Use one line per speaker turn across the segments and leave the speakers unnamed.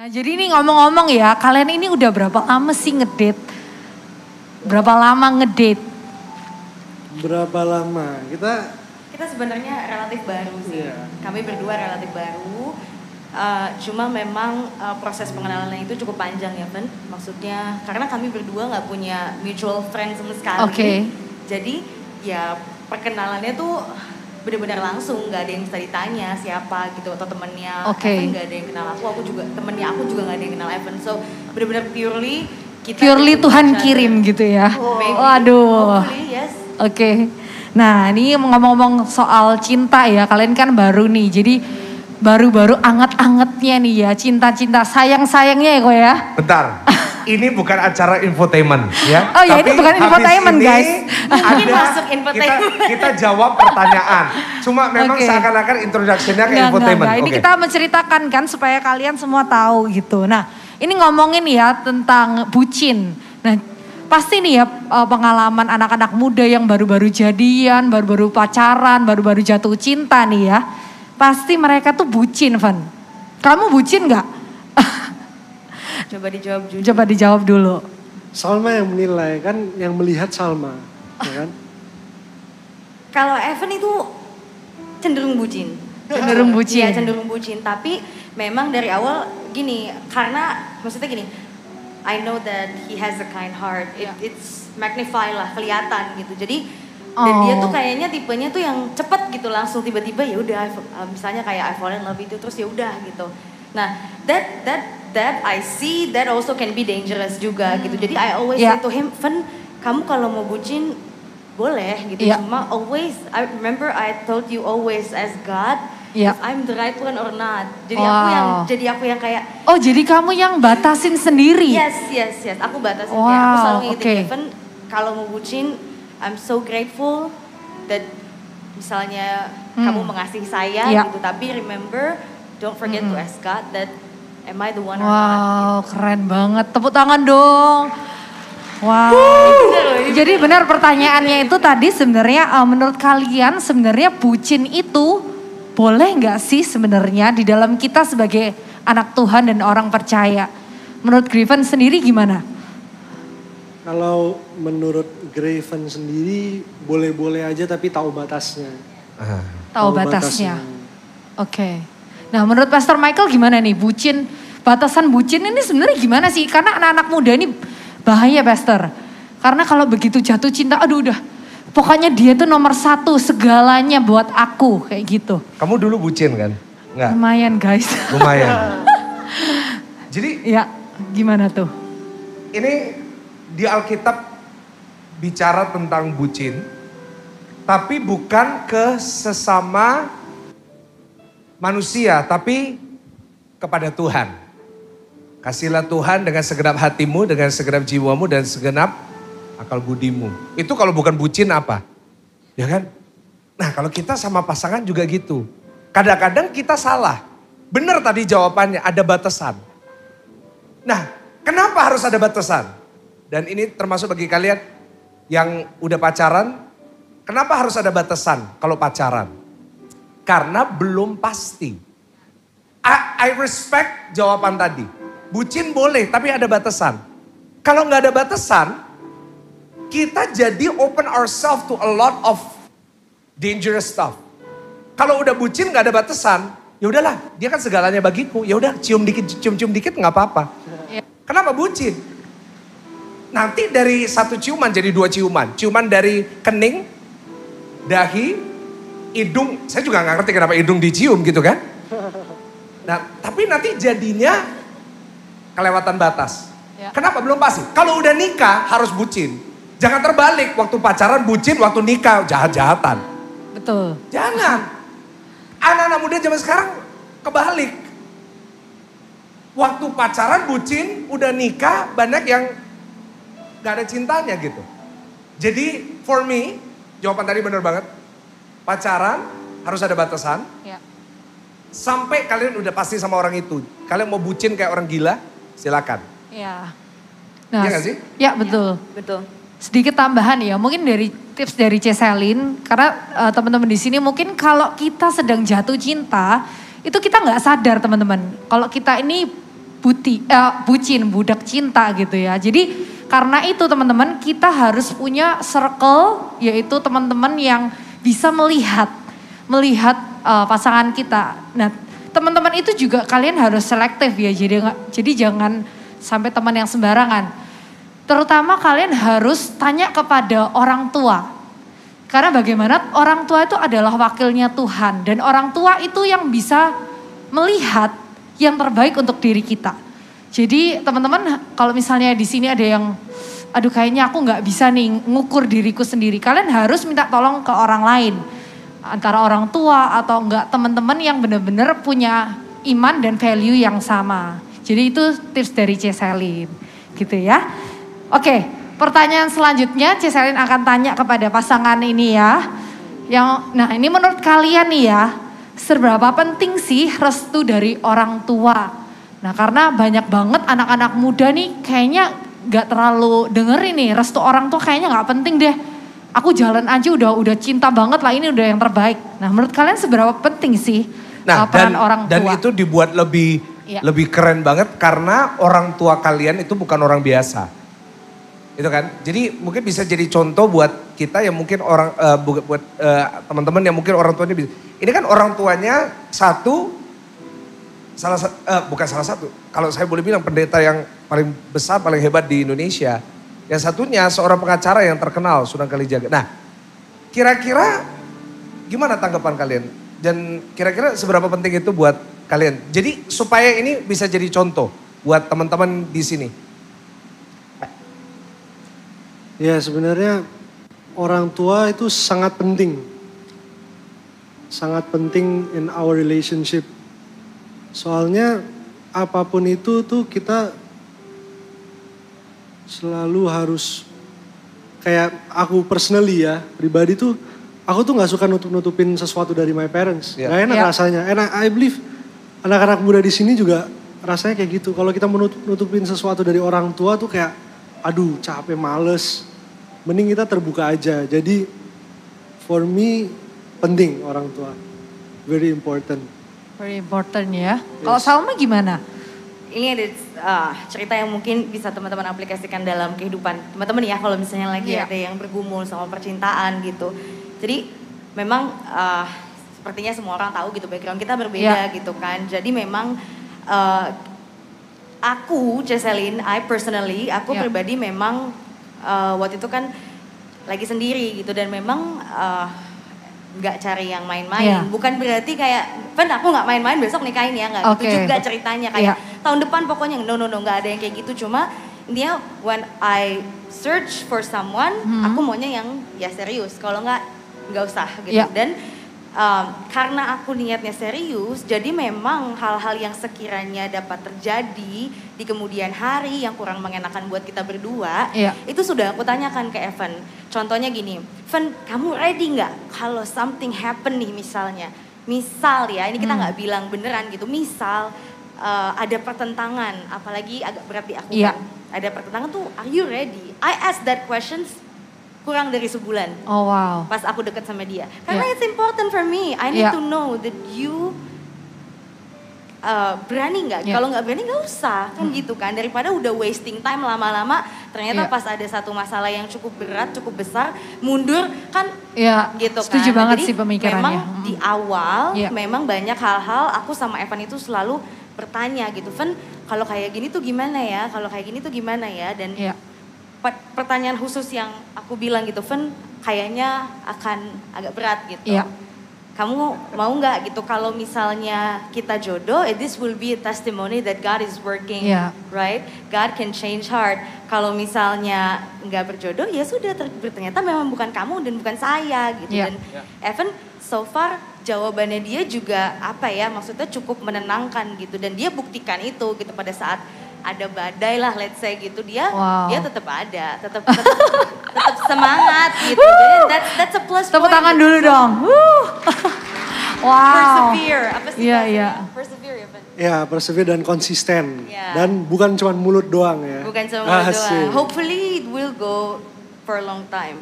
Nah, jadi ini ngomong-ngomong ya, kalian ini udah berapa lama sih ngedate? Berapa lama ngedate?
Berapa lama?
Kita sebenarnya relatif baru sih.
Iya.
Kami berdua relatif baru. Cuma memang proses pengenalannya itu cukup panjang ya, Ben. Maksudnya karena kami berdua nggak punya mutual friend sama sekali.
Oke.
Jadi ya perkenalannya tuh benar-benar langsung, nggak ada yang bisa ditanya siapa gitu atau temennya.
Oke.
Evan nggak ada yang kenal aku juga temennya aku juga nggak ada yang kenal Evan. So benar-benar purely kita
Tuhan kirim gitu ya.
Maybe.
Waduh.
Hopefully, yes.
Oke. Nah, ini ngomong-ngomong soal cinta ya, kalian kan baru nih. Jadi baru-baru anget-angetnya nih ya, cinta-cinta, sayang-sayangnya ya kok ya.
Bentar, ini bukan acara infotainment ya.
Oh ya, ini bukan
habis
infotainment,
ini
guys.
Mungkin masuk infotainment.
Kita jawab pertanyaan. Cuma memang
Oke.
seakan-akan introduction-nya ke
Enggak,
infotainment.
enggak. Ini
Oke.
kita menceritakan kan supaya kalian semua tahu gitu. Nah, ini ngomongin ya tentang bucin. Nah, pasti nih ya pengalaman anak-anak muda yang baru-baru jadian, baru-baru pacaran, baru-baru jatuh cinta nih ya. Pasti mereka tuh bucin, Van. Kamu bucin nggak?
Coba dijawab jujur.
Coba dijawab dulu.
Salma yang menilai kan, yang melihat Salma, ya kan?
Kalau Evan itu cenderung bucin.
Cenderung bucin.
Iya, cenderung bucin. Tapi memang dari awal gini, karena maksudnya gini, I know that he has a kind heart. It's magnify lah, kelihatan gitu. Jadi dan dia tuh kayaknya tipenya tuh yang cepet gitu, langsung tiba-tiba ya udah, misalnya kayak I fall in love itu terus ya udah gitu. Nah, that I see that also can be dangerous juga gitu. Jadi I always say to him, Van, kamu kalau mau bucin boleh gitu. Cuma always, I remember I told you always ask God if I'm the right one or not. Jadi aku yang kayak.
Oh, jadi kamu yang batasin sendiri?
Yes. Aku batasin kayak aku selalu ngingetin Evan, kalau mau bucin, I'm so grateful that misalnya kamu mengasihi saya gitu. Tapi remember, don't forget to ask God that am I the one or not.
Wow, keren banget. Tepuk tangan dong. Wow. Jadi benar pertanyaannya itu tadi sebenarnya menurut kalian sebenarnya bucin itu boleh nggak sih sebenarnya di dalam kita sebagai anak Tuhan dan orang percaya? Menurut Griffin sendiri gimana?
Kalau menurut Graven sendiri boleh-boleh aja tapi tahu batasnya.
Tahu batasnya. Oke. Nah, menurut Pastor Michael gimana nih bucin? Batasan bucin ini sebenarnya gimana sih? Karena anak-anak muda ini bahaya, Pastor. Karena kalau begitu jatuh cinta, aduh udah. Pokoknya dia tuh nomor satu, segalanya buat aku kayak gitu.
Kamu dulu bucin kan? Enggak?
Lumayan, guys.
Lumayan. Jadi
ya, gimana tuh?
ini di Alkitab bicara tentang bucin, tapi bukan ke sesama manusia, tapi kepada Tuhan. Kasihlah Tuhan dengan segenap hatimu, dengan segenap jiwamu, dan segenap akal budimu. Itu kalau bukan bucin apa? Ya kan? Nah, kalau kita sama pasangan juga gitu. Kadang-kadang kita salah. Benar tadi jawabannya, ada batasan. Nah, kenapa harus ada batasan? Dan ini termasuk bagi kalian yang udah pacaran, kenapa harus ada batasan kalau pacaran? Karena belum pasti. I respect jawaban tadi. Bucin boleh, tapi ada batasan. Kalau nggak ada batasan, kita jadi open ourselves to a lot of dangerous stuff. Kalau udah bucin nggak ada batasan, ya udahlah, dia kan segalanya bagiku. Ya udah, cium dikit nggak apa-apa. Kenapa bucin? Nanti dari satu ciuman jadi dua ciuman. Ciuman dari kening, dahi, hidung. Saya juga nggak ngerti kenapa hidung dicium gitu kan. Nah, tapi nanti jadinya kelewatan batas. Kenapa? Belum pasti. Kalau udah nikah harus bucin. Jangan terbalik, waktu pacaran bucin, waktu nikah jahat-jahatan.
Betul.
Jangan. Anak-anak muda zaman sekarang kebalik. Waktu pacaran bucin, udah nikah banyak yang gak ada cintanya gitu. Jadi for me, jawaban tadi bener banget. Pacaran harus ada batasan. Sampai kalian udah pasti sama orang itu. Kalian mau bucin kayak orang gila, silakan.
Iya.
Iya gak sih?
Ya betul.
Betul.
Sedikit tambahan ya, mungkin dari tips dari Ceselin, karena teman-teman di sini mungkin kalau kita sedang jatuh cinta, itu kita nggak sadar teman-teman. Kalau kita ini bucin, budak cinta gitu ya. Jadi karena itu teman-teman kita harus punya circle yaitu teman-teman yang bisa melihat pasangan kita. Nah teman-teman itu juga kalian harus selektif ya. Jadi jangan sampai teman yang sembarangan. Terutama kalian harus tanya kepada orang tua. Karena bagaimana orang tua itu adalah wakilnya Tuhan. Dan orang tua itu yang bisa melihat yang terbaik untuk diri kita. Jadi teman-teman kalau misalnya di sini ada yang, aduh kayaknya aku gak bisa nih ngukur diriku sendiri. Kalian harus minta tolong ke orang lain. Antara orang tua atau enggak teman-teman yang benar-benar punya iman dan value yang sama. Jadi itu tips dari Ceselin gitu ya. Oke, pertanyaan selanjutnya Ceselin akan tanya kepada pasangan ini ya. Nah ini menurut kalian nih ya, seberapa penting sih restu dari orang tua? Nah karena banyak banget anak-anak muda nih kayaknya gak terlalu dengerin nih restu orang tua kayaknya gak penting deh. Aku jalan aja udah cinta banget lah ini udah yang terbaik. Nah menurut kalian seberapa penting sih peran orang tua?
Dan itu dibuat lebih keren banget karena orang tua kalian itu bukan orang biasa. Itu kan. Jadi mungkin bisa jadi contoh buat kita yang mungkin buat teman-teman yang mungkin orang tuanya bisa. Ini kan orang tuanya bukan salah satu. Kalau saya boleh bilang pendeta yang paling besar, paling hebat di Indonesia. Yang satunya seorang pengacara yang terkenal, Sunan Kalijaga. Nah, kira-kira gimana tanggapan kalian? Dan kira-kira seberapa penting itu buat kalian? Jadi supaya ini bisa jadi contoh buat teman-teman di sini.
Ya sebenarnya orang tua itu sangat penting. Sangat penting in our relationship. Soalnya apapun itu tuh kita selalu harus, kayak aku personally ya, pribadi tuh, aku tuh gak suka nutup-nutupin sesuatu dari my parents. Gak enak rasanya. And I believe anak-anak muda di sini juga rasanya kayak gitu. Kalau kita menutupin sesuatu dari orang tua tuh kayak, aduh capek, males. Mending kita terbuka aja. Jadi for me penting orang tua. Very important.
Very important ya. Yes. Kalau Salma gimana?
Ini ada cerita yang mungkin bisa teman-teman aplikasikan dalam kehidupan teman-teman ya. Kalau misalnya lagi ada yang bergumul sama percintaan gitu. Jadi memang sepertinya semua orang tahu gitu background kita berbeda gitu kan. Jadi memang aku Ceselin, aku pribadi memang waktu itu kan lagi sendiri gitu dan memang nggak cari yang main-main. Bukan berarti kayak, aku nggak main-main besok nikahin ya, nggak gitu juga ceritanya. Kayak tahun depan pokoknya no nggak ada yang kayak gitu. Cuma intinya when I search for someone, aku maunya yang ya serius. Kalau nggak usah gitu. Dan karena aku niatnya serius, jadi memang hal-hal yang sekiranya dapat terjadi di kemudian hari yang kurang mengenakan buat kita berdua, itu sudah aku tanyakan ke Evan. Contohnya gini, Evan kamu ready nggak kalau something happen nih misalnya. Misal ya, ini kita nggak bilang beneran gitu, misal ada pertentangan, apalagi agak berat di aku kan. Ada pertentangan tuh, are you ready? I ask that questions kurang dari sebulan.
Oh wow.
Pas aku deket sama dia. Karena it's important for me. I need to know that you berani nggak? Kalau nggak berani nggak usah. Kan gitu kan. Daripada udah wasting time lama-lama. Ternyata pas ada satu masalah yang cukup berat, cukup besar. Mundur kan gitu kan.
Setuju banget
Jadi
sih pemikirannya.
memang di awal memang banyak hal-hal aku sama Evan itu selalu bertanya gitu. Evan kalau kayak gini tuh gimana ya? Kalau kayak gini tuh gimana ya? Dan pertanyaan khusus yang aku bilang gitu, Fen kayaknya akan agak berat gitu. Kamu mau nggak gitu kalau misalnya kita jodoh, this will be a testimony that God is working, right? God can change heart. Kalau misalnya nggak berjodoh, ya sudah ternyata memang bukan kamu dan bukan saya gitu. Dan Evan so far jawabannya dia juga maksudnya cukup menenangkan gitu. Dan dia buktikan itu gitu pada saat ada badai lah let's say gitu dia tetap ada, tetap semangat gitu. Jadi that's a plus point.
Tepuk tangan dulu dong. Wow.
Persevere, apa sih persevere ya, Pak?
Ya, persevere dan konsisten. Dan bukan cuma mulut doang ya.
Bukan cuma mulut doang. Hopefully it will go for a long time.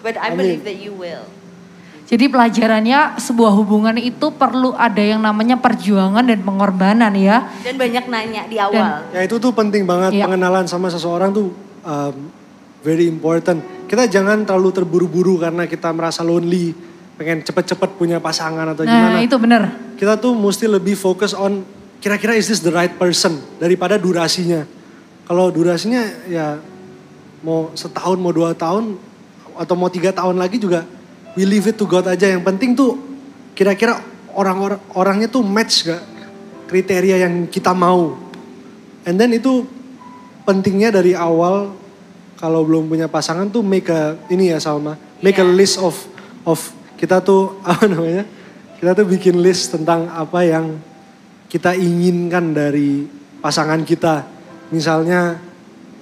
But I believe that you will.
Jadi pelajarannya sebuah hubungan itu perlu ada yang namanya perjuangan dan pengorbanan ya.
Dan banyak nanya di awal.
Ya itu tuh penting banget, pengenalan sama seseorang tuh very important. Kita jangan terlalu terburu-buru karena kita merasa lonely, pengen cepet-cepet punya pasangan atau gimana.
Nah itu benar.
Kita tuh mesti lebih fokus on kira-kira is this the right person daripada durasinya. Kalau durasinya ya mau setahun, mau 2 tahun, atau mau 3 tahun lagi juga we leave it to God aja. Yang penting tuh kira-kira orangnya tuh match gak kriteria yang kita mau. And then itu pentingnya dari awal kalau belum punya pasangan tuh make a list of kita tuh apa namanya? Kita tuh bikin list tentang apa yang kita inginkan dari pasangan kita. Misalnya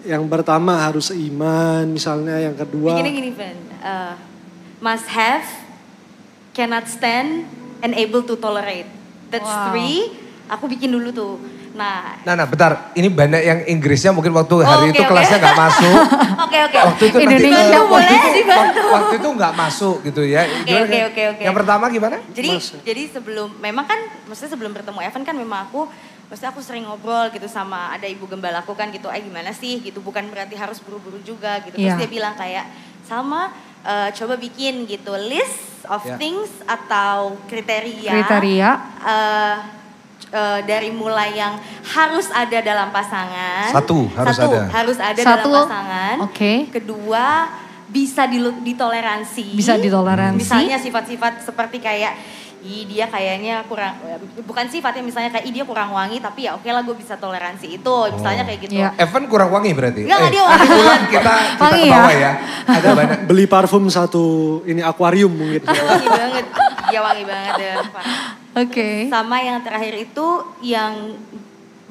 yang pertama harus iman, misalnya yang kedua.
Gini, Van. Must have, cannot stand, and able to tolerate. That's 3, aku bikin dulu tuh. Nah,
bentar. Ini banyak yang Inggrisnya mungkin waktu hari itu kelasnya gak masuk.
Oke.
Waktu itu
Indonesia
waktu itu gak masuk gitu ya.
Oke.
Yang pertama gimana?
Jadi memang kan, maksudnya sebelum bertemu Evan kan memang aku sering ngobrol gitu sama ada ibu gembalaku kan gitu, gimana sih gitu, bukan berarti harus buru-buru juga gitu. Terus dia bilang kayak, Salma coba bikin gitu list of things atau kriteria. Dari mulai yang harus ada dalam pasangan.
Satu,
harus ada dalam pasangan.
Oke.
Kedua, bisa ditoleransi. Misalnya sifat-sifat seperti kayak, dia kayaknya kurang, bukan sifatnya misalnya kayak dia kurang wangi, tapi ya oke lah gue bisa toleransi itu, misalnya kayak gitu.
Evan kurang wangi berarti?
Enggak, dia wangi.
Kita ke bawah ya. Ada banyak.
Beli parfum satu ini akuarium mungkin.
Dia wangi banget ya.
Oke.
Sama yang terakhir itu yang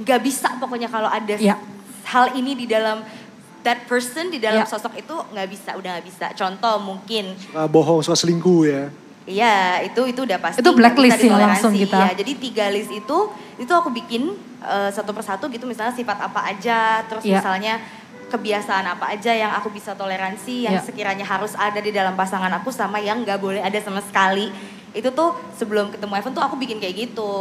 gak bisa pokoknya kalau ada hal ini di dalam that person, di dalam sosok itu udah gak bisa. Contoh mungkin.
Suka bohong, suka selingkuh ya.
Iya, itu udah pasti.
Itu blacklist ya langsung kita.
Iya, jadi 3 list itu aku bikin satu persatu gitu, misalnya sifat apa aja, terus misalnya kebiasaan apa aja yang aku bisa toleransi, yang sekiranya harus ada di dalam pasangan aku sama yang gak boleh ada sama sekali. Itu tuh sebelum ketemu Evan tuh aku bikin kayak gitu.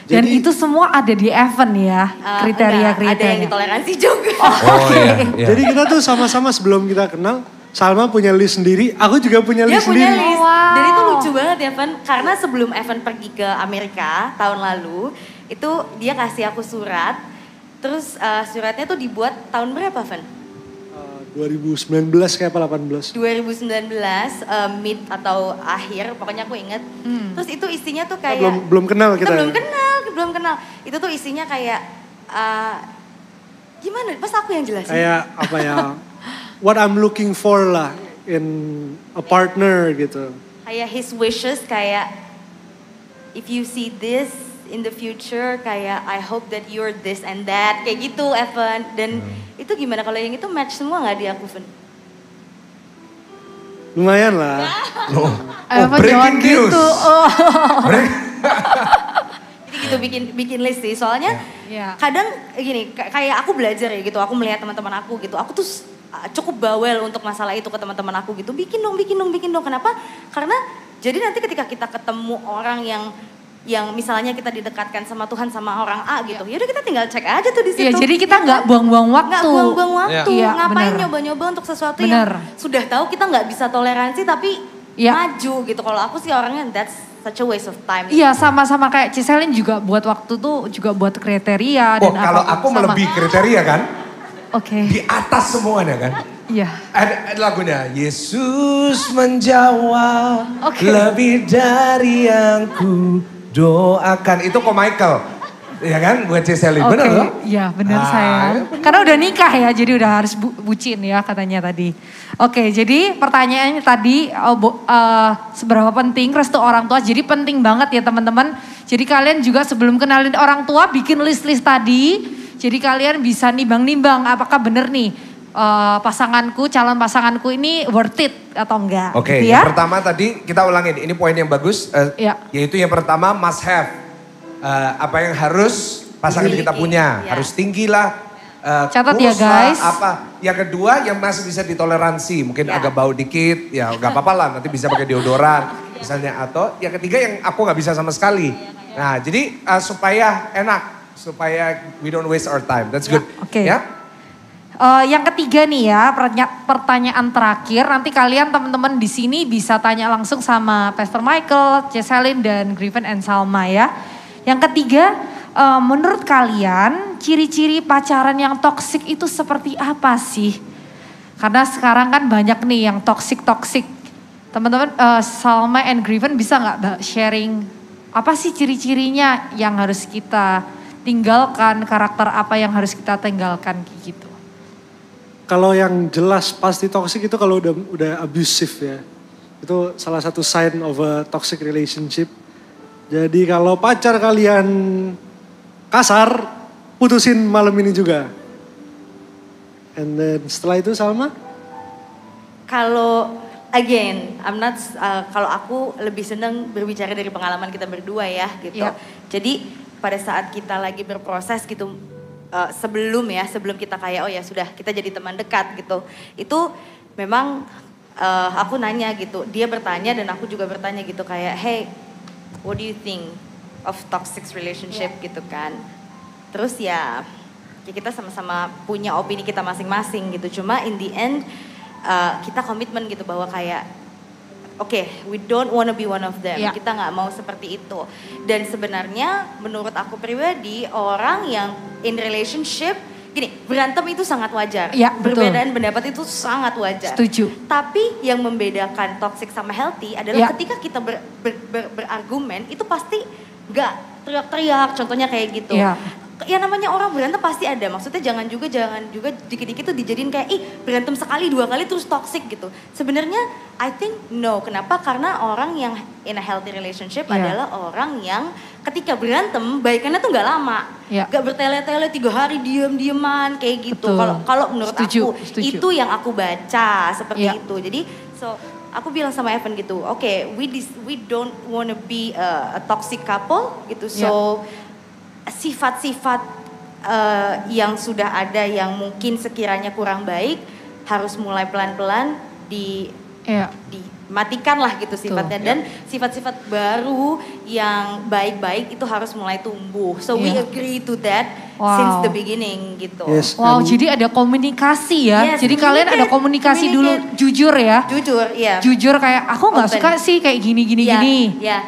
Dan itu semua ada di Evan ya, kriteria-kriteria.
Ada yang ditoleransi juga.
Oke.
Jadi kita tuh sama-sama sebelum kita kenal, Salma punya list sendiri, aku juga punya list sendiri.
Dia punya list. Dan itu lucu banget ya Evan, karena sebelum Evan pergi ke Amerika tahun lalu, itu dia kasih aku surat, terus suratnya tuh dibuat tahun berapa Evan?
2019 kayak apa 18?
2019 mid atau akhir, pokoknya aku inget. Terus itu isinya tuh kayak
belum kenal kita.
Belum kenal. Itu tuh isinya kayak gimana? Pas aku yang jelasin.
Kayak apa ya? What I'm looking for lah in a partner gitu.
Kayak his wishes kayak if you see this in the future kayak I hope that you're this and that kayak gitu Evan. Dan itu gimana kalau yang itu match semua gak di aku Evan?
Lumayan lah.
Evan jangan gitu.
Jadi gitu bikin list sih. Soalnya kadang gini kayak aku belajar ya gitu. Aku melihat teman-teman aku gitu. Aku tuh cukup bawel untuk masalah itu ke teman-teman aku gitu. Bikin dong. Kenapa? Karena jadi nanti ketika kita ketemu orang yang misalnya kita didekatkan sama Tuhan sama orang A gitu. Yaudah kita tinggal cek aja tuh di situ.
Iya, jadi kita nggak buang-buang waktu.
Nggak buang-buang waktu.
Iya,
ngapain nyoba-nyoba untuk sesuatu yang sudah tahu kita nggak bisa toleransi tapi maju gitu. Kalau aku sih orangnya that's such a waste of time.
Iya, sama-sama kayak Ciselin juga buat waktu tuh juga buat kriteria dan
kalau aku melebihi kriteria kan?
Oke.
Di atas semuanya kan?
Iya.
Ada lagunya. Yesus menjawab lebih dari yang ku doakan. Itu kok Michael. Ya kan buat Ciselin. Bener loh?
Iya bener sayang. Karena udah nikah ya jadi udah harus bucin ya katanya tadi. Oke jadi pertanyaannya tadi seberapa penting restu orang tua. Jadi penting banget ya teman-teman. Jadi kalian juga sebelum kenalin orang tua bikin list-list tadi. Jadi kalian bisa nimbang-nimbang apakah bener nih calon pasanganku ini worth it atau enggak.
Oke,
gitu
yang pertama tadi kita ulangin, ini poin yang bagus. Yaitu yang pertama must have. Apa yang harus pasangan kita punya. Harus tinggi lah.
Catat ya guys.
Yang kedua yang masih bisa ditoleransi. Mungkin agak bau dikit, ya gak apa-apa lah nanti bisa pakai deodoran. Misalnya, atau yang ketiga yang aku nggak bisa sama sekali. Nah, jadi supaya enak, supaya we don't waste our time. That's good.
Oke.
Ya.
Yang ketiga nih ya, pertanyaan terakhir. Nanti kalian teman-teman di sini bisa tanya langsung sama Pastor Michael, Jesselyn, dan Griffin and Salma ya. Yang ketiga, menurut kalian ciri-ciri pacaran yang toksik itu seperti apa sih? Karena sekarang kan banyak nih yang toksik. Teman-teman, Salma and Griffin bisa nggak sharing apa sih ciri-cirinya yang harus kita tinggalkan, karakter apa yang harus kita tinggalkan gitu?
Kalau yang jelas pasti toxic itu kalau udah abusive ya. Itu salah satu sign of a toxic relationship. Jadi kalau pacar kalian kasar, putusin malam ini juga. And then setelah itu Salma?
Kalau again, kalau aku lebih senang berbicara dari pengalaman kita berdua ya gitu.
Yeah.
Jadi pada saat kita lagi berproses gitu, sebelum kita kayak oh ya sudah kita jadi teman dekat gitu. Itu memang aku nanya gitu, dia bertanya dan aku juga bertanya gitu kayak hey, what do you think of toxic relationship gitu kan. Terus ya kita sama-sama punya opini kita masing-masing gitu. Cuma in the end kita komitmen gitu bahwa kayak okay, we don't wanna be one of them. Yeah. Kita nggak mau seperti itu. Dan sebenarnya menurut aku pribadi orang yang in relationship gini, berantem itu sangat wajar.
Ya,
perbedaan pendapat itu sangat wajar.
Setuju.
Tapi yang membedakan toxic sama healthy adalah ketika kita berargumen itu pasti nggak teriak-teriak. Contohnya kayak gitu.
Ya.
Ya namanya orang berantem pasti ada. Maksudnya jangan juga dikit-dikit tuh dijadiin kayak berantem sekali 2 kali terus toxic gitu. Sebenarnya I think no. Kenapa? Karena orang yang in a healthy relationship adalah orang yang ketika berantem baikannya tuh nggak lama. Nggak bertele-tele 3 hari diem-dieman kayak gitu. Kalau menurut aku itu yang aku baca seperti itu. Jadi aku bilang sama Evan gitu, okay, we don't wanna be a toxic couple gitu. So sifat-sifat yang sudah ada yang mungkin sekiranya kurang baik harus mulai pelan-pelan dimatikan lah gitu sifatnya. Dan sifat-sifat baru yang baik-baik itu harus mulai tumbuh. So we agree to that since the beginning gitu.
Yes,
wow, jadi ada komunikasi ya. Yes, jadi kalian ada komunikasi dulu, jujur ya.
Jujur, iya.
Jujur kayak aku nggak suka sih kayak gini.
Iya.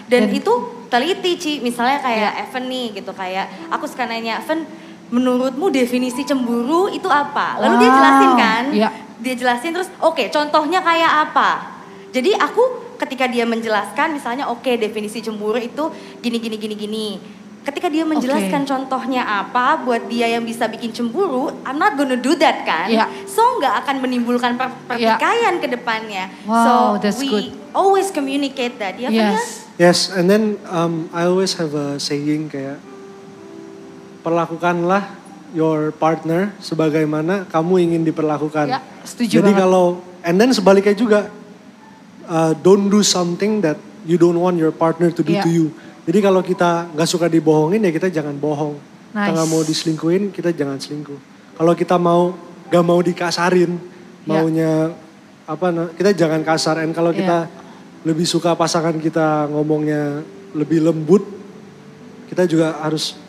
Dan itu teliti Ci, misalnya kayak Evan nih gitu, kayak aku suka nanya Evan, menurutmu definisi cemburu itu apa? Lalu dia jelasin kan, dia jelasin terus oke, contohnya kayak apa? Jadi aku ketika dia menjelaskan misalnya oke, definisi cemburu itu gini. Ketika dia menjelaskan contohnya apa buat dia yang bisa bikin cemburu, I'm not gonna do that kan. So nggak akan menimbulkan pertikaian ke depannya.
Wow,
so we always communicate that. Ya kan ya?
Yes, and then I always have a saying kayak perlakukanlah your partner sebagaimana kamu ingin diperlakukan.
Ya, setuju
Jadi
banget.
kalau, and then sebaliknya juga, don't do something that you don't want your partner to do to you. Jadi kalau kita nggak suka dibohongin ya kita jangan bohong. Kita nggak mau diselingkuhin, kita jangan selingkuh. Kalau kita nggak mau dikasarin, maunya kita jangan kasar. And kalau kita lebih suka pasangan kita ngomongnya lebih lembut, kita juga harus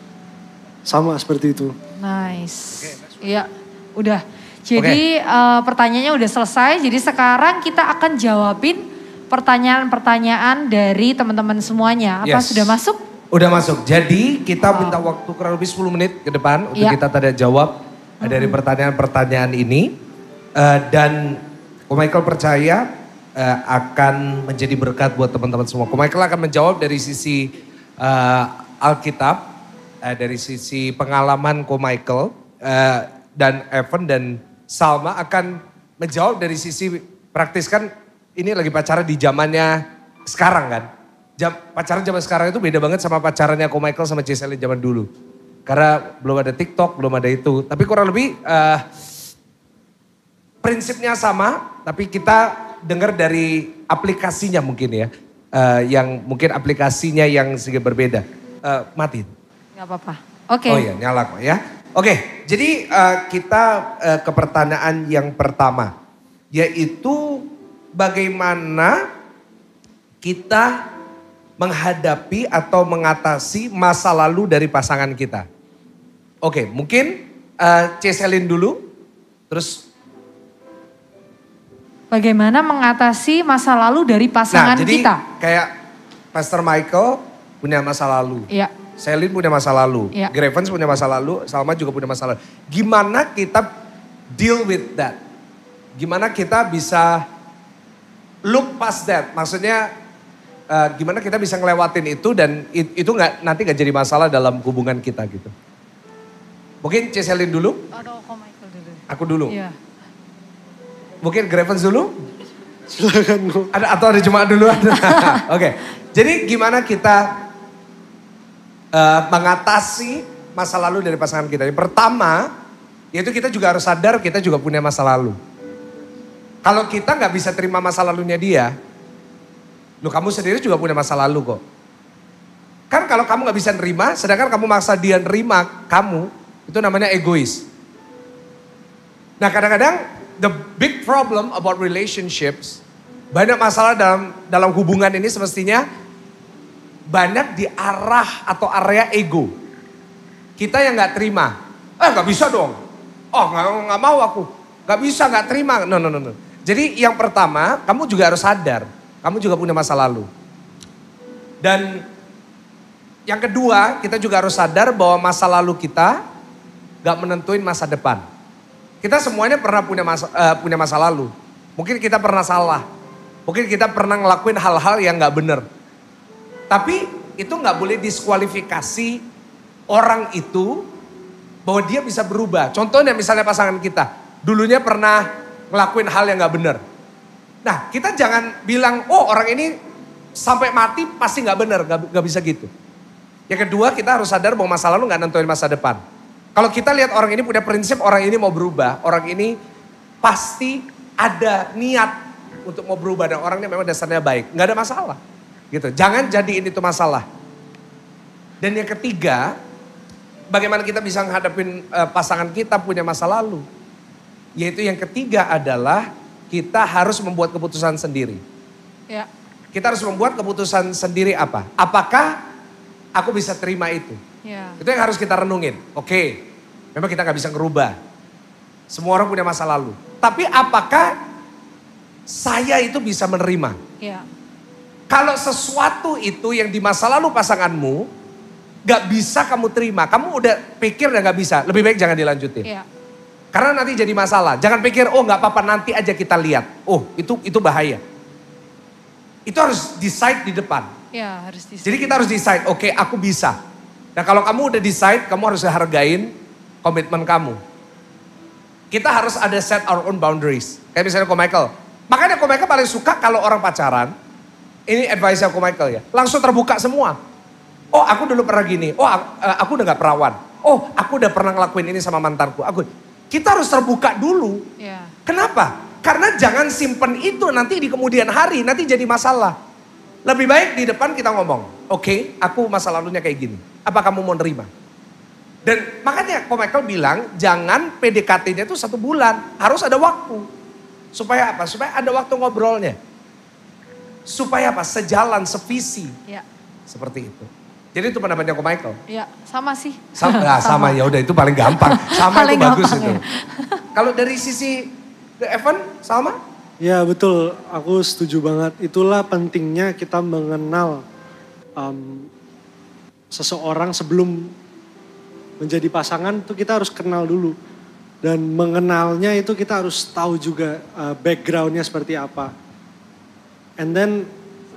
sama seperti itu.
Nice. Iya, udah. Jadi pertanyaannya udah selesai. Jadi sekarang kita akan jawabin pertanyaan-pertanyaan dari teman-teman semuanya. Apa sudah masuk?
Udah masuk. Jadi kita minta waktu kurang lebih 10 menit ke depan untuk kita tanya jawab dari pertanyaan-pertanyaan ini. Dan Ko Michael percaya akan menjadi berkat buat teman-teman semua. Ko Michael akan menjawab dari sisi Alkitab, dari sisi pengalaman Ko Michael, dan Evan dan Salma akan menjawab dari sisi praktis. Kan ini lagi pacaran di zamannya sekarang kan. Pacaran zaman sekarang itu beda banget sama pacarannya Ko Michael sama Jesselyn zaman dulu. Karena belum ada TikTok, belum ada itu. Tapi kurang lebih prinsipnya sama, tapi kita dengar dari aplikasinya mungkin ya. Yang mungkin aplikasinya yang sedikit berbeda. Matiin.
Gak apa-apa. Oke.
Oh iya, nyala kok ya. Oke, jadi kita ke pertanyaan yang pertama. Yaitu bagaimana kita menghadapi atau mengatasi masa lalu dari pasangan kita. Oke, mungkin Ceselin dulu, terus.
Bagaimana mengatasi masa lalu dari pasangan
jadi
kita?
Kayak Pastor Michael punya masa lalu.
Iya.
Selin punya masa lalu.
Iya.
Grevens punya masa lalu. Salma juga punya masa lalu. Gimana kita deal with that? Gimana kita bisa look past that? Maksudnya gimana kita bisa ngelewatin itu dan itu nanti gak jadi masalah dalam hubungan kita gitu. Mungkin Ceselin dulu.
Atau Michael dulu.
Aku dulu.
Iya.
Mungkin Grevens dulu.
Silakan.
Atau ada cuma dulu. Oke. Jadi gimana kita mengatasi masa lalu dari pasangan kita. Yang pertama, yaitu kita juga harus sadar kita juga punya masa lalu. Kalau kita nggak bisa terima masa lalunya dia, kamu sendiri juga punya masa lalu kok. Kan kalau kamu nggak bisa nerima, sedangkan kamu maksa dia nerima kamu, itu namanya egois. Nah kadang-kadang the big problem about relationships, banyak masalah dalam hubungan ini semestinya banyak di arah atau area ego. Kita yang nggak terima, nggak bisa dong. Oh nggak mau aku, nggak bisa, nggak terima. No. Jadi yang pertama, kamu juga harus sadar, kamu juga punya masa lalu. Dan yang kedua, kita juga harus sadar bahwa masa lalu kita gak menentuin masa depan. Kita semuanya pernah punya masa lalu. Mungkin kita pernah salah. Mungkin kita pernah ngelakuin hal-hal yang gak benar. Tapi itu gak boleh diskualifikasi orang itu bahwa dia bisa berubah. Contohnya misalnya pasangan kita. Dulunya pernah ngelakuin hal yang gak benar. Nah kita jangan bilang, oh orang ini sampai mati pasti gak benar. Gak bisa gitu. Yang kedua kita harus sadar bahwa masa lalu gak nentuin masa depan. Kalau kita lihat orang ini punya prinsip, orang ini mau berubah, orang ini pasti ada niat untuk mau berubah dan orangnya memang dasarnya baik, nggak ada masalah, gitu. Jangan jadiin itu masalah. Dan yang ketiga, bagaimana kita bisa menghadapin pasangan kita punya masa lalu, yaitu yang ketiga adalah kita harus membuat keputusan sendiri.
Ya.
Kita harus membuat keputusan sendiri apa? Apakah aku bisa terima itu?
Ya.
Itu yang harus kita renungin. Oke, memang kita gak bisa ngerubah. Semua orang punya masa lalu. Tapi apakah saya itu bisa menerima?
Ya.
Kalau sesuatu itu yang di masa lalu pasanganmu gak bisa kamu terima. Kamu udah pikir dan gak bisa. Lebih baik jangan dilanjutin.
Ya.
Karena nanti jadi masalah. Jangan pikir, oh gak apa-apa nanti aja kita lihat. Oh itu bahaya. Itu harus decide di depan.
Ya, harus decide.
Jadi kita harus decide, oke, aku bisa. Nah kalau kamu udah decide, kamu harus hargain komitmen kamu. Kita harus ada set our own boundaries. Kayak misalnya Ko Michael. Makanya Ko Michael paling suka kalau orang pacaran. Ini advice Ko Michael ya. Langsung terbuka semua. Oh aku dulu pernah gini. Oh aku udah gak perawan. Oh aku udah pernah ngelakuin ini sama mantanku. Kita harus terbuka dulu.
Ya.
Kenapa? Karena jangan simpen itu nanti di kemudian hari. Nanti jadi masalah. Lebih baik di depan kita ngomong. Oke, aku masa lalunya kayak gini. Apa kamu mau nerima? Dan makanya Ko Michael bilang jangan PDKT-nya itu 1 bulan. Harus ada waktu. Supaya apa? Supaya ada waktu ngobrolnya. Supaya apa? Sejalan, sevisi.
Ya.
Seperti itu. Jadi itu pendapatnya Ko Michael.
Ya, sama sih.
Sama ya udah itu paling gampang. Sama
Paling
itu bagus
gampang,
itu.
ya.
Kalau dari sisi Evan, Salma?
Ya betul, aku setuju banget. Itulah pentingnya kita mengenal seseorang sebelum menjadi pasangan tuh kita harus kenal dulu. Dan mengenalnya itu kita harus tahu juga backgroundnya seperti apa. And then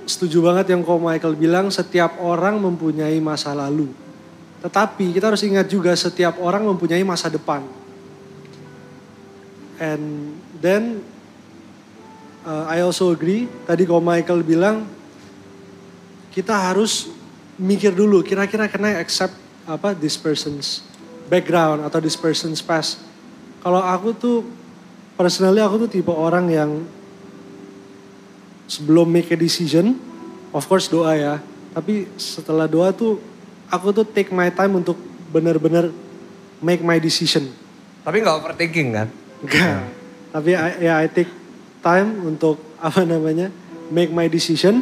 setuju banget yang Ko Michael bilang setiap orang mempunyai masa lalu. Tetapi kita harus ingat juga setiap orang mempunyai masa depan. And then I also agree, tadi Ko Michael bilang kita harus mikir dulu kira-kira can I accept this person's background atau this person's past. Kalau aku tuh personally aku tuh tipe orang yang sebelum make a decision, of course doa ya, tapi setelah doa tuh aku tuh take my time untuk benar-benar make my decision.
Tapi gak overthinking kan?
Enggak, tapi I take time untuk make my decision.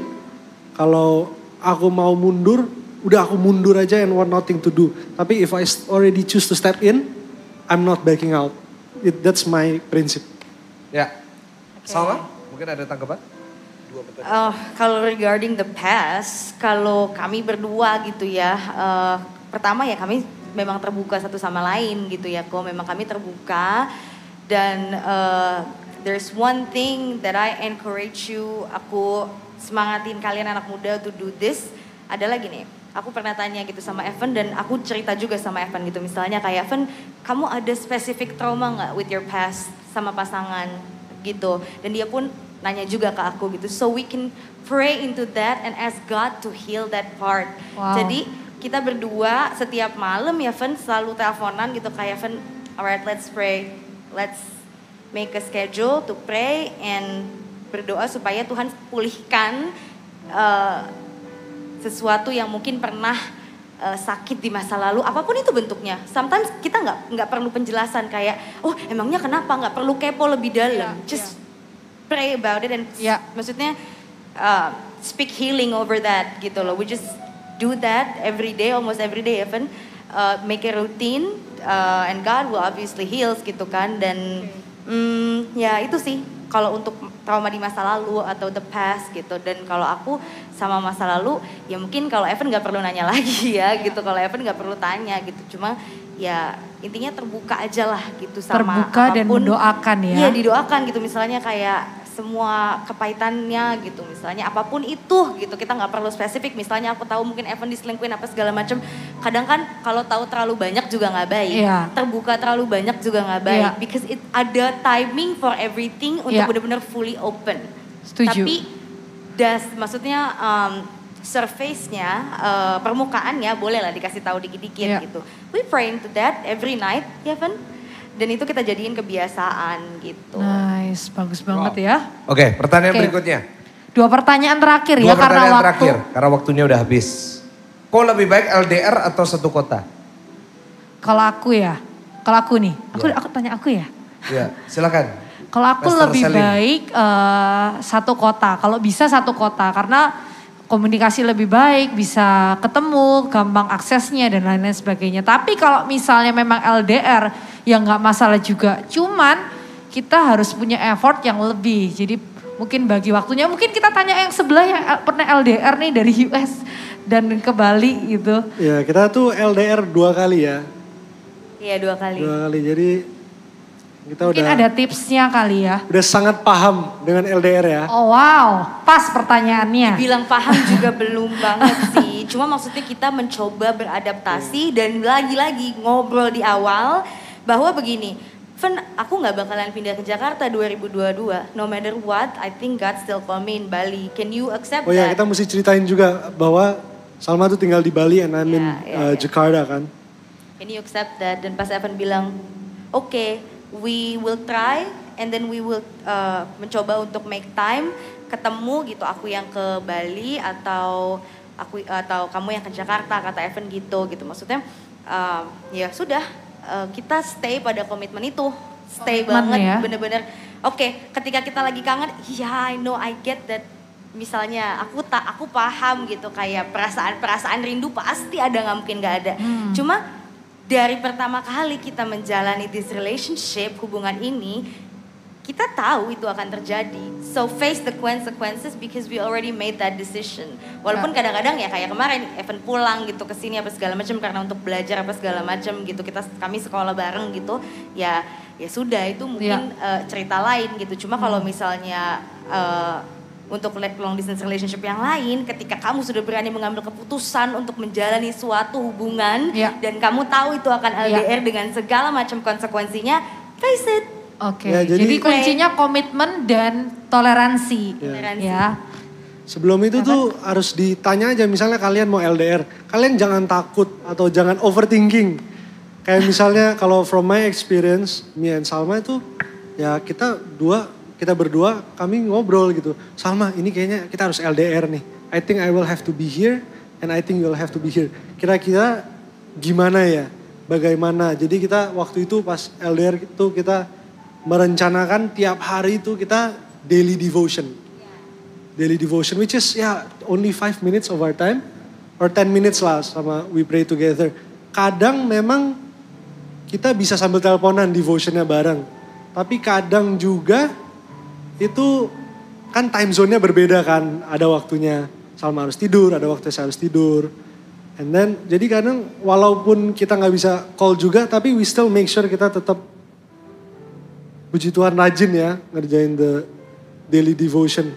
kalau aku mau mundur, udah aku mundur aja and want nothing to do. Tapi if I already choose to step in, I'm not backing out. That's my prinsip.
Ya, Salma mungkin ada tanggapan?
Kalau regarding the past, kalau kami berdua gitu ya, pertama ya kami memang terbuka satu sama lain gitu ya, kok memang kami terbuka dan there's one thing that I encourage you, aku semangatin kalian anak muda to do this, adalah gini. Aku pernah tanya gitu sama Evan dan aku cerita juga sama Evan gitu. Misalnya kayak Evan, kamu ada spesifik trauma gak with your past sama pasangan gitu. Dan dia pun nanya juga ke aku gitu. So we can pray into that and ask God to heal that part.
Wow.
Jadi kita berdua setiap malam ya Evan selalu teleponan gitu kayak Evan, alright let's pray. Let's make a schedule to pray and berdoa supaya Tuhan pulihkan sesuatu yang mungkin pernah sakit di masa lalu, apapun itu bentuknya. Sometimes kita nggak perlu penjelasan kayak, oh emangnya kenapa, nggak perlu kepo lebih dalam. Just pray about it and maksudnya speak healing over that gitu loh. We just do that every day, almost every day even. Make a routine and God will obviously heals gitu kan. Dan ya itu sih kalau untuk trauma di masa lalu atau the past gitu. Dan kalau aku sama masa lalu ya mungkin kalau Evan gak perlu nanya lagi ya gitu. Kalau Evan gak perlu tanya gitu. Cuma ya intinya terbuka aja lah gitu sama
terbuka
apapun.
Dan mendoakan ya.
Iya didoakan gitu misalnya kayak semua kepahitannya gitu. Misalnya apapun itu gitu. Kita gak perlu spesifik. Misalnya aku tahu mungkin Evan diselingkuhin apa segala macam. Kadang kan kalau tahu terlalu banyak juga gak baik. Terbuka terlalu banyak juga gak baik. Because it ada timing for everything untuk benar-benar fully open.
Setuju.
Tapi maksudnya surface-nya, permukaannya bolehlah dikasih tahu dikit-dikit gitu. We pray into that every night, ya Van? Dan itu kita jadiin kebiasaan gitu.
Nice, bagus banget ya.
Oke, pertanyaan berikutnya.
2 pertanyaan terakhir
ya
karena waktu.
Karena waktunya udah habis. Kok lebih baik LDR atau satu kota?
Kalau aku ya, kalau aku nih, aku tanya aku ya.
Iya, silakan.
Kalau aku lebih baik satu kota, kalau bisa satu kota karena komunikasi lebih baik, bisa ketemu, gampang aksesnya dan lain-lain sebagainya. Tapi kalau misalnya memang LDR, ya nggak masalah juga. Cuman kita harus punya effort yang lebih. Jadi mungkin bagi waktunya, mungkin kita tanya yang sebelah yang pernah LDR nih dari US dan ke Bali gitu.
Ya kita tuh LDR 2 kali ya.
Iya 2 kali.
2 kali, jadi kita
mungkin ada tipsnya kali ya.
Udah sangat paham dengan LDR ya.
Oh wow, pas pertanyaannya.
Bilang paham juga belum banget sih. Cuma maksudnya kita mencoba beradaptasi dan lagi-lagi ngobrol di awal bahwa begini. Fen, aku gak bakalan pindah ke Jakarta 2022. No matter what, I think God still call me in Bali. Can you accept that?
Oh ya, kita mesti ceritain juga bahwa Salma tuh tinggal di Bali and I'm in Jakarta kan.
Can you accept that? Dan pas Evan bilang, okay, we will try and then we will mencoba untuk make time ketemu gitu. Aku yang ke Bali atau kamu yang ke Jakarta, kata Evan gitu. Maksudnya ya sudah. Kita stay pada komitmen itu, stay banget ya? Bener-bener. Oke, ketika kita lagi kangen, I know, I get that. Misalnya aku paham gitu kayak perasaan rindu pasti ada, nggak mungkin nggak ada. Cuma dari pertama kali kita menjalani this relationship, hubungan ini, kita tahu itu akan terjadi. So face the consequences because we already made that decision. Walaupun kadang-kadang ya kayak kemarin Evan pulang gitu ke sini apa segala macam karena untuk belajar apa segala macam gitu. Kami sekolah bareng gitu. Ya sudah itu mungkin cerita lain gitu. Cuma kalau misalnya untuk long distance relationship yang lain, ketika kamu sudah berani mengambil keputusan untuk menjalani suatu hubungan dan kamu tahu itu akan LDR dengan segala macam konsekuensinya, face it.
Oke, jadi kuncinya komitmen dan toleransi. Ya.
Sebelum itu tuh harus ditanya aja, misalnya kalian mau LDR, kalian jangan takut atau jangan overthinking. Kayak misalnya kalau from my experience, me and Salma itu ya kita berdua kami ngobrol gitu. Salma, ini kayaknya kita harus LDR nih. I think I will have to be here and I think you will have to be here. Kira-kira gimana ya? Bagaimana? Jadi kita waktu itu pas LDR itu kita merencanakan tiap hari itu kita daily devotion. Daily devotion which is ya only 5 minutes of our time, or 10 minutes lah sama we pray together. Kadang memang kita bisa sambil teleponan devotionnya bareng. Tapi kadang juga itu kan time zone-nya berbeda kan. Ada waktunya Salma harus tidur, ada waktunya saya harus tidur. And then jadi kadang walaupun kita gak bisa call juga, tapi we still make sure kita tetap, puji Tuhan, rajin ya ngerjain the daily devotion.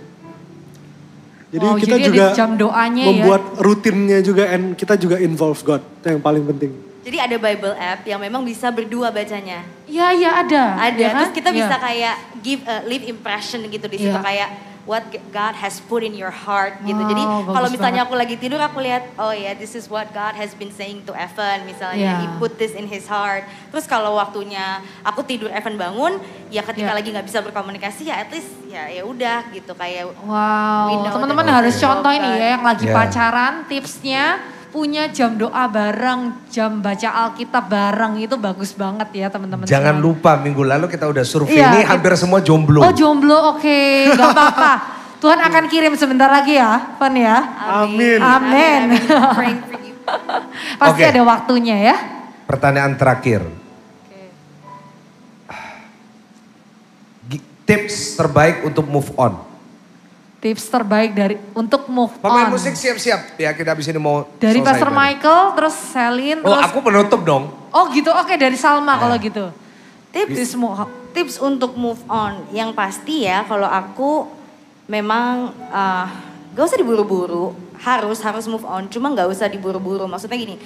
Jadi kita
jadi
juga
jam doanya
membuat rutinnya juga, and kita juga involve God. Itu yang paling penting.
Jadi ada Bible app yang memang bisa berdua bacanya.
Iya ada.
Ada,
Ya kan?
terus kita bisa
Iya.
kayak give leave impression gitu di situ,
Iya.
kayak what God has put in your heart gitu.
Wow,
Jadi
bagus
kalau misalnya
banget.
aku lagi tidur, aku lihat, oh ya, this is what God has been saying to Evan misalnya.
Iya.
He put this in his heart. Terus kalau waktunya aku tidur, Evan bangun, ya ketika
Iya.
lagi nggak bisa berkomunikasi, ya at least ya udah gitu, kayak we
Wow,
know
teman-teman
that
harus
God.
contoh ini ya yang lagi
Yeah.
pacaran, tipsnya punya jam doa bareng, jam baca Alkitab bareng, itu bagus banget ya teman-teman.
Jangan
semua.
lupa minggu lalu kita udah survei
Iya,
ini hampir semua jomblo.
Oh jomblo, oke, gak apa-apa. Tuhan akan kirim sebentar lagi ya, Van ya.
Amin.
Amin.
Praying for you.
Pasti
Oke.
ada waktunya ya.
Pertanyaan terakhir. Tips terbaik untuk move on.
Tips terbaik untuk move
Pemain
on.
musik siap-siap ya, kita habis ini mau
Dari
selesai
Pastor
bareng.
Michael, terus Selin,
Oh,
terus...
aku penutup dong.
Oh gitu, oke dari Salma kalau gitu.
Tips tips untuk move on yang pasti ya, kalau aku memang gak usah diburu-buru, harus move on, cuma gak usah diburu-buru. Maksudnya gini,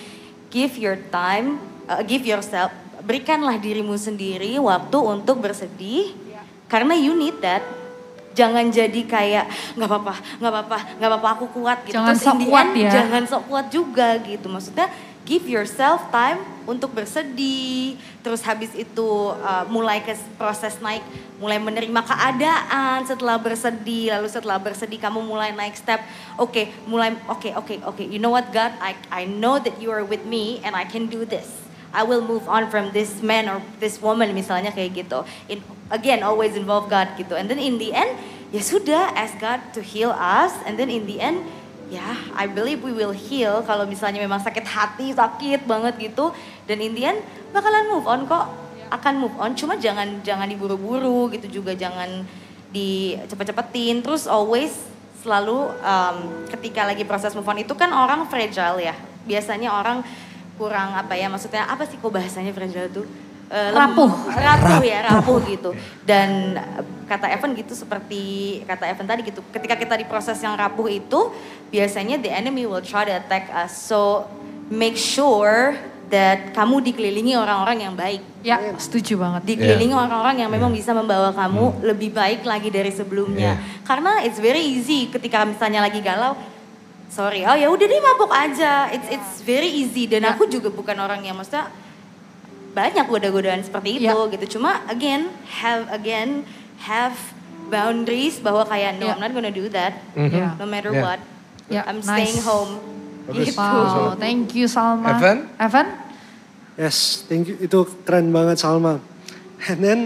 give your time, give yourself, berikanlah dirimu sendiri waktu untuk bersedih, karena you need that. Jangan jadi kayak nggak apa-apa aku kuat gitu.
Jangan
Terus
sok
in the
kuat
end,
ya.
Jangan sok kuat juga gitu. Maksudnya give yourself time untuk bersedih. Terus habis itu mulai ke proses naik, mulai menerima keadaan setelah bersedih. Lalu setelah bersedih kamu mulai naik step. Oke. You know what God, I know that you are with me and I can do this. I will move on from this man or this woman misalnya kayak gitu. Again, always involve God gitu. And then in the end, ya sudah, ask God to heal us. And then in the end, ya I believe we will heal. Kalau misalnya memang sakit hati, sakit banget gitu. Dan in the end, bakalan move on kok. Akan move on, cuma jangan diburu-buru gitu juga. Jangan dicepet-cepetin. Terus always selalu ketika lagi proses move on itu kan orang fragile ya. Biasanya orang kurang maksudnya apa sih kok bahasanya fragile tuh? Rapuh gitu. Dan kata Evan gitu, seperti kata Evan tadi gitu, ketika kita di proses yang rapuh itu, biasanya the enemy will try to attack us. So make sure that kamu dikelilingi orang-orang yang baik.
Ya, setuju banget.
Dikelilingi orang-orang yang memang bisa membawa kamu lebih baik lagi dari sebelumnya. Karena it's very easy ketika misalnya lagi galau, sorry, oh ya udah deh mabuk aja. It's very easy, dan aku juga bukan orang yang maksudnya banyak goda-godaan seperti itu gitu. Cuma have boundaries bahwa kayak no, I'm not gonna do that. No matter what. I'm staying home. Gitu.
Wow, thank you Salma.
Evan?
Yes, thank you. Itu keren banget Salma. And then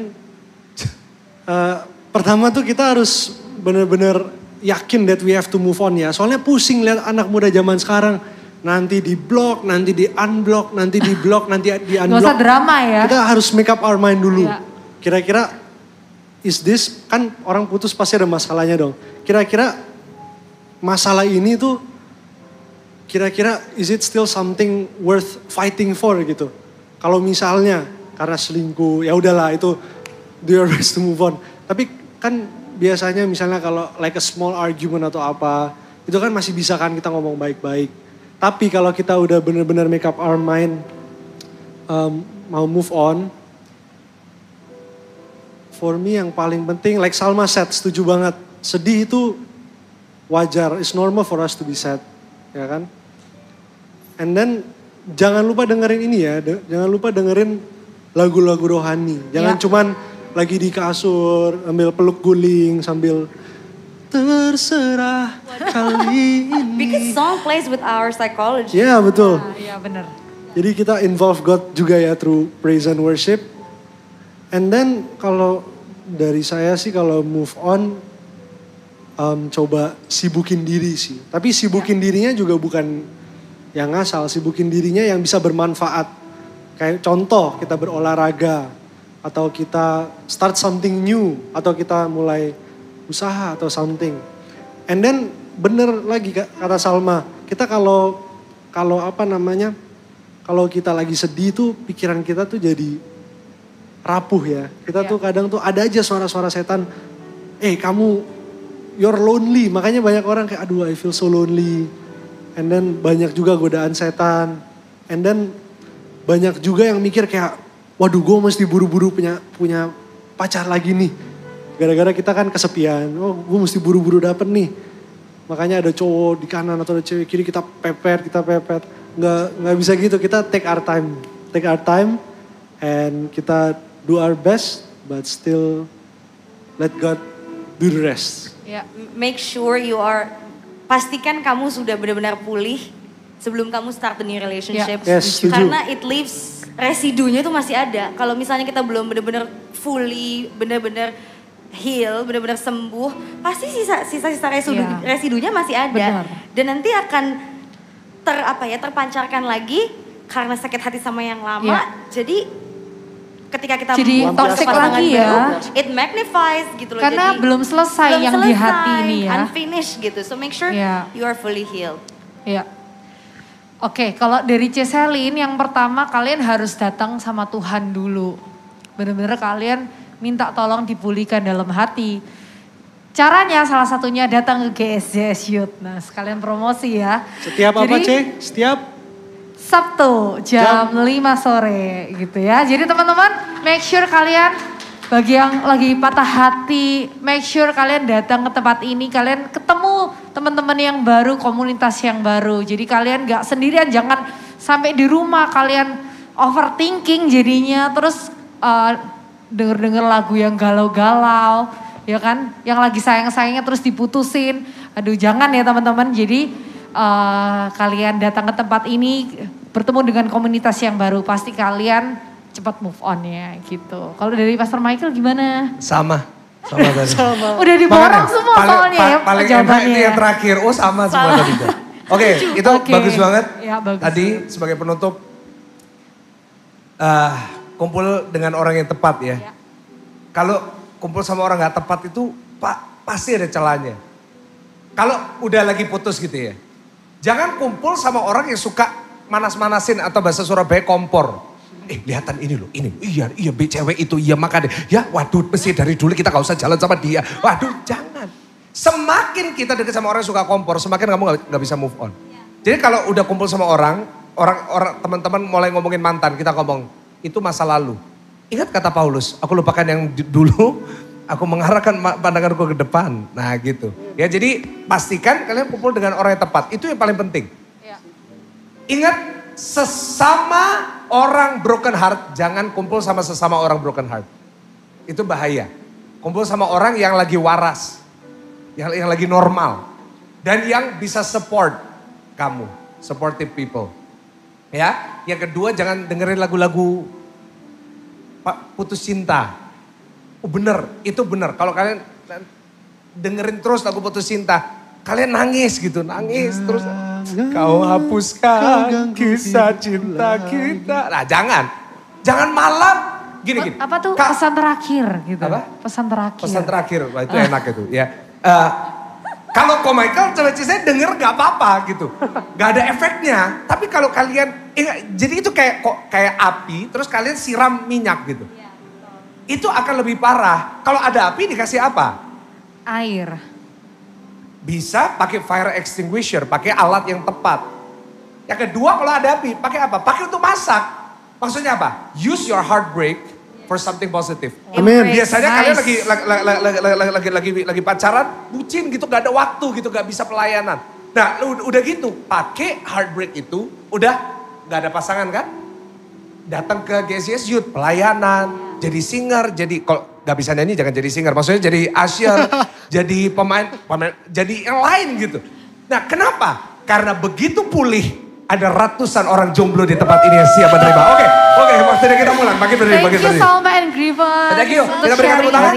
pertama tuh kita harus benar-benar yakin that we have to move on ya. Soalnya pusing lihat anak muda zaman sekarang. Nanti di block, nanti di unblock, nanti di block, nanti di unblock.
Gak usah drama ya.
Kita harus make up our mind dulu.
Iya.
Kira-kira is this, kan orang putus pasti ada masalahnya dong. Kira-kira masalah ini tuh, kira-kira is it still something worth fighting for gitu. Kalau misalnya karena selingkuh, ya udahlah itu do your best to move on. Tapi kan biasanya misalnya kalau like a small argument atau apa, itu kan masih bisa kan kita ngomong baik-baik. Tapi kalau kita udah benar-benar make up our mind, mau move on, for me yang paling penting, like Salma said, setuju banget. Sedih itu wajar, it's normal for us to be sad, ya kan? And then jangan lupa dengerin ini ya, jangan lupa dengerin lagu-lagu rohani. Jangan cuman lagi di kasur, ambil peluk guling sambil terserah kali ini.
Because song plays with our psychology.
Ya betul.
Iya benar.
Jadi kita involve God juga ya through praise and worship. And then kalau dari saya sih kalau move on, coba sibukin diri sih. Tapi sibukin dirinya juga bukan yang ngasal, sibukin dirinya yang bisa bermanfaat. Kayak contoh kita berolahraga, atau kita start something new, atau kita mulai usaha atau something. And then bener lagi kata Salma, kita kalau kalau kita lagi sedih tuh pikiran kita tuh jadi rapuh ya. Kita tuh kadang tuh ada aja suara-suara setan, kamu you're lonely, makanya banyak orang kayak aduh I feel so lonely. And then banyak juga godaan setan. And then banyak juga yang mikir kayak waduh gue mesti buru-buru punya pacar lagi nih. Gara-gara kita kan kesepian, gue mesti buru-buru dapet nih. Makanya ada cowok di kanan atau ada cewek kiri kita pepet. Nggak bisa gitu, kita take our time and kita do our best but still let God do the rest.
Make sure pastikan kamu sudah benar-benar pulih sebelum kamu start the new relationship. Karena it leaves residunya itu masih ada. Kalau misalnya kita belum benar-benar fully, benar-benar heal, benar-benar sembuh, pasti sisa residunya masih ada. Benar. Dan nanti akan terpancarkan lagi karena sakit hati sama yang lama. Jadi ketika kita
jadi toxic lagi ya.
It magnifies gitu loh.
Karena belum selesai yang di hati ini ya.
Unfinished gitu. So make sure you are fully healed.
Iya. Oke, kalau dari Ceselin yang pertama kalian harus datang sama Tuhan dulu. Benar-benar kalian minta tolong dipulihkan dalam hati. Caranya salah satunya datang ke GSJS Youth. Nah sekalian promosi ya.
Setiap apa Setiap
Sabtu jam 5 sore gitu ya. Jadi teman-teman make sure kalian bagi yang lagi patah hati, make sure kalian datang ke tempat ini. Kalian ketemu teman-teman yang baru, komunitas yang baru. Jadi kalian gak sendirian, jangan sampai di rumah kalian overthinking jadinya. Terus denger-denger lagu yang galau-galau ya kan. Yang lagi sayang-sayangnya terus diputusin. Aduh jangan ya teman-teman. Jadi kalian datang ke tempat ini bertemu dengan komunitas yang baru, pasti kalian cepat move on ya gitu. Kalau dari Pastor Michael gimana?
Sama tadi.
Udah diborong semua soalnya ya
paling
jawabannya.
Itu yang terakhir, sama semua tadi. Oke, itu bagus banget.
Ya, bagus.
Tadi sebagai penutup, kumpul dengan orang yang tepat ya. Kalau kumpul sama orang gak tepat itu pasti ada celahnya. Kalau udah lagi putus gitu ya. Jangan kumpul sama orang yang suka manas-manasin atau bahasa Surabaya kompor. Lihatan ini loh, ini. Iya cewek itu, iya makanya. Ya waduh mesti dari dulu kita gak usah jalan sama dia. Waduh jangan. Semakin kita dekat sama orang yang suka kompor, semakin kamu gak bisa move on. Jadi kalau udah kumpul sama orang teman-teman mulai ngomongin mantan, kita ngomong, itu masa lalu. Ingat kata Paulus, aku lupakan yang dulu, aku mengarahkan pandanganku ke depan. Nah gitu. Ya jadi pastikan kalian kumpul dengan orang yang tepat. Itu yang paling penting. Ya. Ingat sesama orang broken heart, jangan kumpul sama sesama orang broken heart. Itu bahaya. Kumpul sama orang yang lagi waras. Yang lagi normal. Dan yang bisa support kamu. Supportive people. Ya. Yang kedua jangan dengerin lagu-lagu putus cinta. Bener, itu bener. Kalau kalian dengerin terus lagu putus cinta, kalian nangis gitu, nangis terus. Kau hapuskan kisah cinta kita. Nah jangan malam. Gini.
Apa tuh pesan terakhir gitu?
Apa?
Pesan terakhir.
Pesan terakhir, wah, itu enak itu ya. Kalau Ko Michael saya denger gak apa-apa gitu. Gak ada efeknya. Tapi kalau kalian, jadi itu kayak api, terus kalian siram minyak gitu. Itu akan lebih parah. Kalau ada api dikasih apa?
Air.
Bisa pakai fire extinguisher, pakai alat yang tepat. Yang kedua kalau ada api, pakai apa? Pakai untuk masak. Maksudnya apa? Use your heartbreak for something positive.
Amin.
Biasanya kalian lagi pacaran, bucin gitu, gak ada waktu gitu, gak bisa pelayanan. Nah udah gitu, pakai heartbreak itu, udah gak ada pasangan kan? Datang ke GSJS Youth, pelayanan. Jadi singer, kalau gak bisa nyanyi jangan jadi singer. Maksudnya jadi usher, jadi pemain, jadi yang lain gitu. Nah kenapa? Karena begitu pulih, ada ratusan orang jomblo di tempat ini yang siap menerima. Oke, waktunya kita mulai. Thank
you Salma and Griffin.
Thank you, kita berikan tepuk tangan.